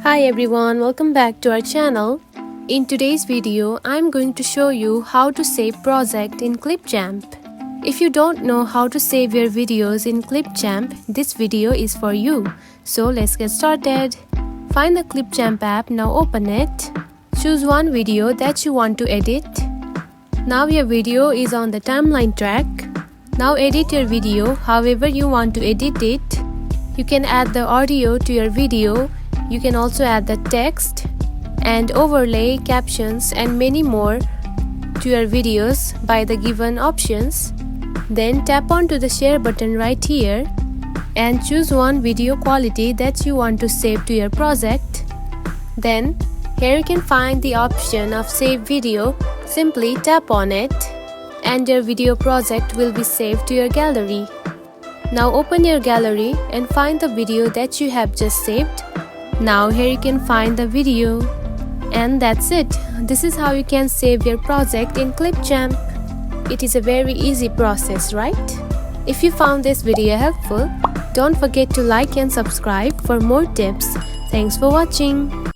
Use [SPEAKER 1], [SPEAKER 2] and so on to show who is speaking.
[SPEAKER 1] Hi everyone, welcome back to our channel. In today's video, I'm going to show you how to save project in Clipchamp. If you don't know how to save your videos in Clipchamp, this video is for you. So let's get started. Find the Clipchamp app, now open it. Choose one video that you want to edit. Now your video is on the timeline track. Now edit your video however you want to edit it. You can add the audio to your video. You can also add the text and overlay, captions and many more to your videos by the given options. Then tap onto the share button right here and choose one video quality that you want to save to your project. Then here you can find the option of save video. Simply tap on it and your video project will be saved to your gallery. Now open your gallery and find the video that you have just saved. Now here you can find the video. And that's it. This is how you can save your project in Clipchamp. It is a very easy process, right? If you found this video helpful, don't forget to like and subscribe for more tips. Thanks for watching.